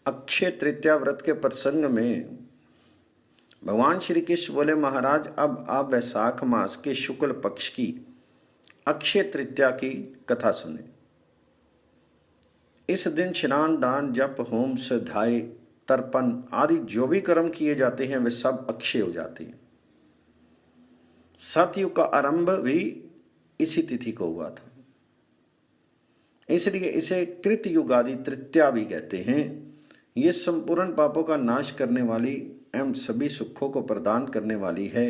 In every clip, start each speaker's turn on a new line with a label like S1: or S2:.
S1: अक्षय तृतीया व्रत के प्रसंग में भगवान श्री कृष्ण बोले, महाराज अब आप वैशाख मास के शुक्ल पक्ष की अक्षय तृतीया की कथा सुने। इस दिन स्नान, दान, जप, होम, स्वाध्याय, तर्पण आदि जो भी कर्म किए जाते हैं वे सब अक्षय हो जाते हैं। सतयुग का आरंभ भी इसी तिथि को हुआ था, इसलिए इसे कृत युगादि तृतीया भी कहते हैं। ये संपूर्ण पापों का नाश करने वाली एवं सभी सुखों को प्रदान करने वाली है।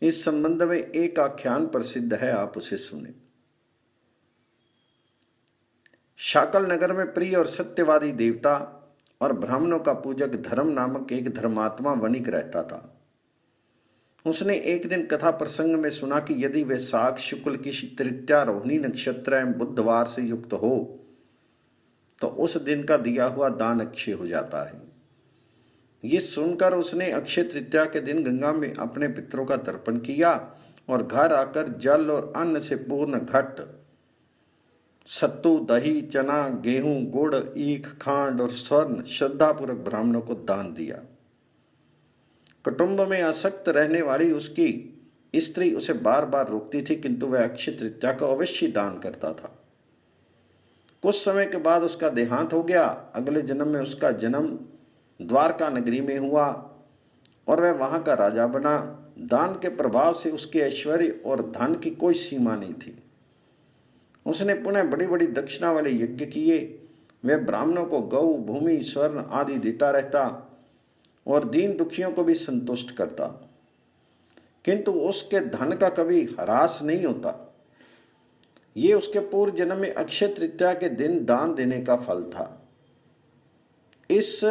S1: इस संबंध में एक आख्यान प्रसिद्ध है, आप उसे सुने। शाकल नगर में प्रिय और सत्यवादी देवता और ब्राह्मणों का पूजक धर्म नामक एक धर्मात्मा वणिक रहता था। उसने एक दिन कथा प्रसंग में सुना कि यदि वैशाख शुक्ल की तृतीया रोहिणी नक्षत्र एवं बुधवार से युक्त हो तो उस दिन का दिया हुआ दान अक्षय हो जाता है। ये सुनकर उसने अक्षय तृतीया के दिन गंगा में अपने पितरों का तर्पण किया और घर आकर जल और अन्न से पूर्ण घट सत्तू, दही, चना, गेहूं, गुड़, ईख, खांड और स्वर्ण श्रद्धापूर्वक ब्राह्मणों को दान दिया। कुटुंब में आसक्त रहने वाली उसकी स्त्री उसे बार बार रोकती थी, किंतु वह अक्षय तृतीया को अवश्य दान करता था। कुछ समय के बाद उसका देहांत हो गया। अगले जन्म में उसका जन्म द्वारका नगरी में हुआ और वह वहां का राजा बना। दान के प्रभाव से उसके ऐश्वर्य और धन की कोई सीमा नहीं थी। उसने पुनः बड़ी बड़ी दक्षिणा वाले यज्ञ किए। वह ब्राह्मणों को गौ, भूमि, स्वर्ण आदि देता रहता और दीन दुखियों को भी संतुष्ट करता, किंतु उसके धन का कभी ह्रास नहीं होता। ये उसके पूर्व जन्म में अक्षय तृतीया के दिन दान देने का फल था। इस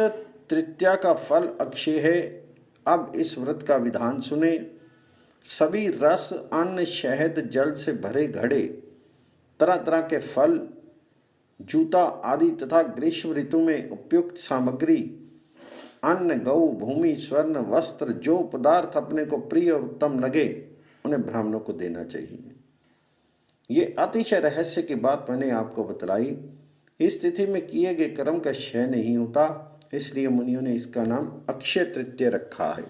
S1: तृतीया का फल अक्षय है। अब इस व्रत का विधान सुने। सभी रस, अन्न, शहद, जल से भरे घड़े, तरह तरह के फल, जूता आदि तथा ग्रीष्म ऋतु में उपयुक्त सामग्री, अन्न, गौ, भूमि, स्वर्ण, वस्त्र, जो पदार्थ अपने को प्रिय और उत्तम लगे उन्हें ब्राह्मणों को देना चाहिए। ये अतिशय रहस्य की बात मैंने आपको बतलाई। इस तिथि में किए गए कर्म का क्षय नहीं होता, इसलिए मुनियों ने इसका नाम अक्षय तृतीया रखा है।